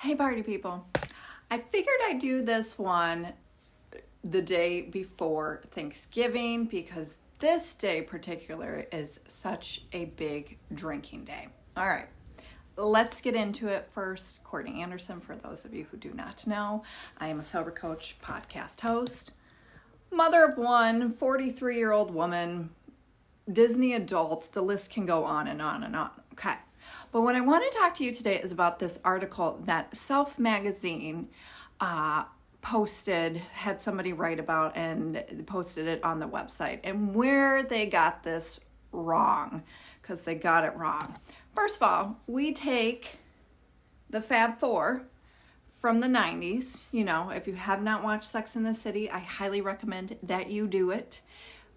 Hey party people, I figured I'd do this one the day before Thanksgiving because this day particular is such a big drinking day. All right, let's get into it first. Courtney Anderson, for those of you who do not know, I am a Sober Coach podcast host, mother of one, 43-year-old woman, Disney adult, the list can go on and on and on, okay? But what I want to talk to you today is about this article that SelfMagazine had somebody write about and posted it on the website, and where they got this wrong, because they got it wrong. First of all, we take the Fab Four from the 90s. You know, if you have not watched Sex and the City, I highly recommend that you do it.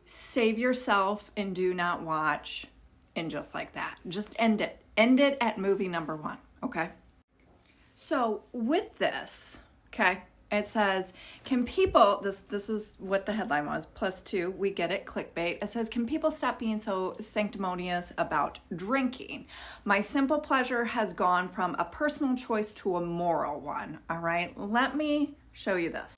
Save yourself and do not watch And Just Like That. Just end it. End it at movie number 1, okay? So with this, okay, it says, can people, this was what the headline was, +2, we get it, clickbait. It says, can people stop being so sanctimonious about drinking? My simple pleasure has gone from a personal choice to a moral one, all right? Let me show you this.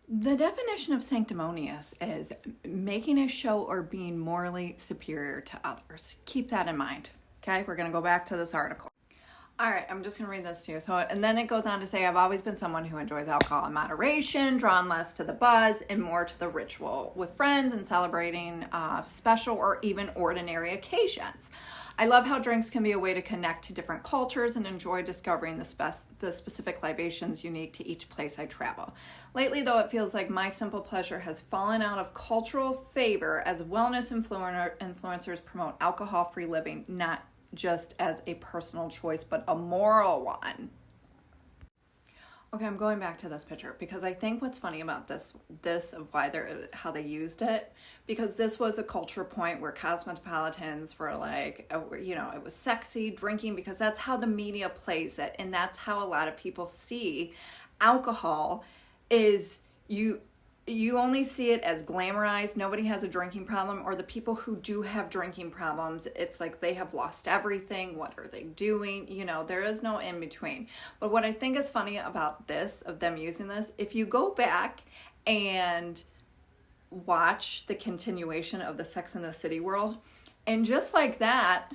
The definition of sanctimonious is making a show or being morally superior to others. Keep that in mind. Okay, we're going to go back to this article. All right, I'm just going to read this to you. And then it goes on to say, I've always been someone who enjoys alcohol in moderation, drawn less to the buzz and more to the ritual with friends and celebrating special or even ordinary occasions. I love how drinks can be a way to connect to different cultures and enjoy discovering the specific libations unique to each place I travel. Lately, though, it feels like my simple pleasure has fallen out of cultural favor as wellness influencers promote alcohol-free living, not just as a personal choice, but a moral one. Okay, I'm going back to this picture because I think what's funny about this of how they used it, because this was a culture point where cosmopolitans were like, it was sexy drinking because that's how the media plays it, and that's how a lot of people see alcohol. Is you only see it as glamorized. Nobody has a drinking problem, or the people who do have drinking problems, it's like they have lost everything. What are they doing? There is no in between. But what I think is funny about this, of them using this, if you go back and watch the continuation of the Sex and the City world, and just like that,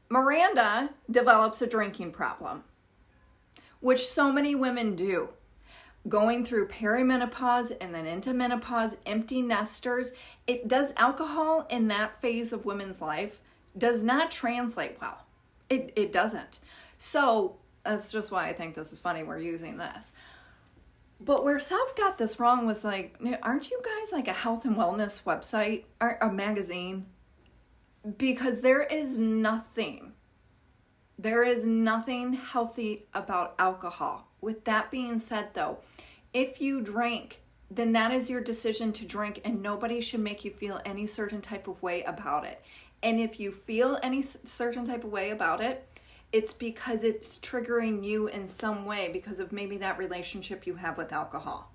Miranda develops a drinking problem, which so many women do. Going through perimenopause and then into menopause, empty nesters, alcohol in that phase of women's life does not translate well. It doesn't. So that's just why I think this is funny we're using this. But where Self got this wrong was like, aren't you guys like a health and wellness website or a magazine? Because there is nothing healthy about alcohol. With that being said, though, if you drink, then that is your decision to drink, and nobody should make you feel any certain type of way about it. And if you feel any certain type of way about it, it's because it's triggering you in some way because of maybe that relationship you have with alcohol.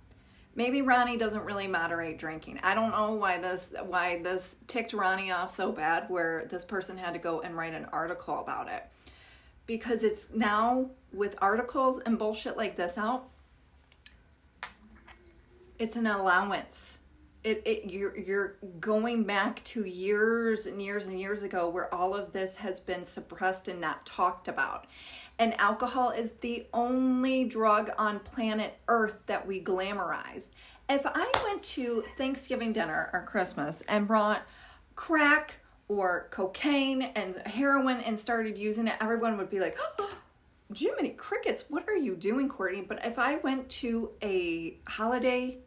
Maybe Ronnie doesn't really moderate drinking. I don't know why this ticked Ronnie off so bad, where this person had to go and write an article about it. Because it's now, with articles and bullshit like this out, it's an allowance. You're going back to years and years and years ago where all of this has been suppressed and not talked about. And alcohol is the only drug on planet Earth that we glamorize. If I went to Thanksgiving dinner or Christmas and brought crack or cocaine and heroin and started using it, everyone would be like, oh, Jiminy Crickets, what are you doing, Courtney? But if I went to a holiday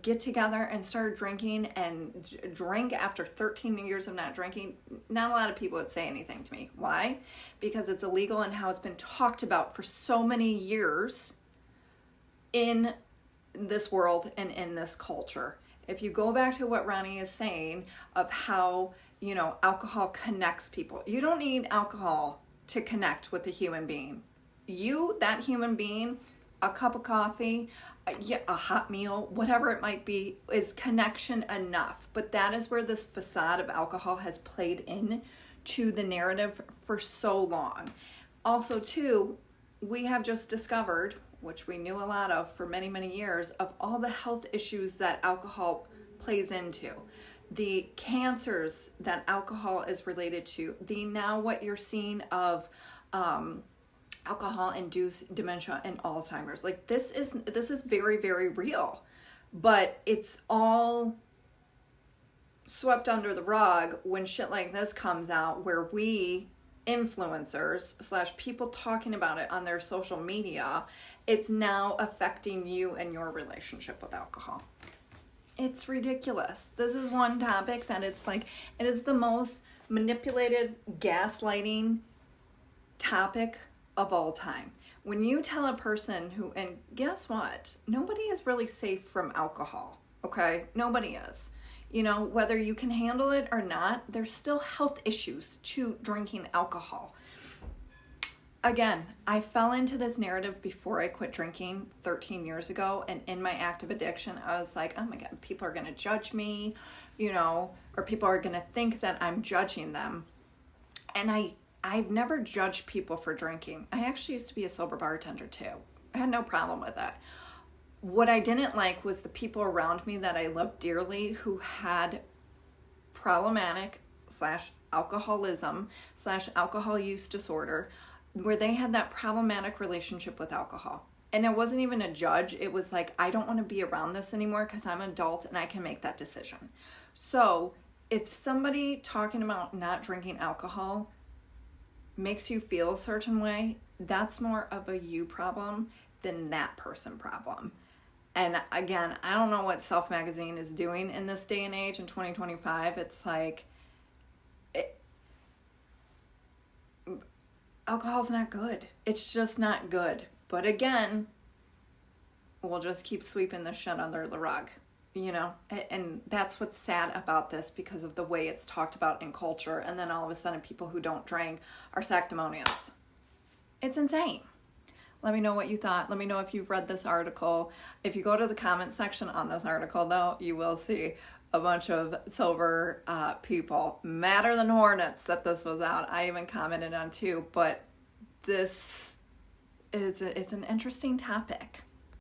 get together and started drinking and drank after 13 years of not drinking, not a lot of people would say anything to me. Why? Because it's illegal and how it's been talked about for so many years in this world and in this culture. If you go back to what Ronnie is saying of how alcohol connects people. You don't need alcohol to connect with a human being. That human being, a cup of coffee, a hot meal, whatever it might be, is connection enough. But that is where this facade of alcohol has played in to the narrative for so long. Also, too, we have just discovered, which we knew a lot of for many, many years, of all the health issues that alcohol plays into, the cancers that alcohol is related to, the now what you're seeing of alcohol-induced dementia and Alzheimer's. Like this is very, very real, but it's all swept under the rug when shit like this comes out, where we influencers / people talking about it on their social media, it's now affecting you and your relationship with alcohol. It's ridiculous. This is one topic that it's like, it is the most manipulated, gaslighting topic of all time. When you tell a person who, and guess what? Nobody is really safe from alcohol, okay? Nobody is. You know, whether you can handle it or not, there's still health issues to drinking alcohol. Again, I fell into this narrative before I quit drinking 13 years ago, and in my active addiction, I was like, oh my God, people are going to judge me, you know, or people are going to think that I'm judging them. And I've never judged people for drinking. I actually used to be a sober bartender too. I had no problem with that. What I didn't like was the people around me that I loved dearly who had problematic / alcoholism / alcohol use disorder, where they had that problematic relationship with alcohol. And it wasn't even a judge. It was like, I don't want to be around this anymore because I'm an adult and I can make that decision. So if somebody talking about not drinking alcohol makes you feel a certain way, that's more of a you problem than that person problem. And again, I don't know what SelfMagazine is doing in this day and age in 2025. It's like, alcohol's not good. It's just not good. But again, we'll just keep sweeping the shit under the rug, you know? And that's what's sad about this, because of the way it's talked about in culture. And then all of a sudden, people who don't drink are sanctimonious. It's insane. Let me know what you thought. Let me know if you've read this article. If you go to the comment section on this article, though, you will see a bunch of sober people madder than hornets that this was out. I even commented on too, but this is it's an interesting topic.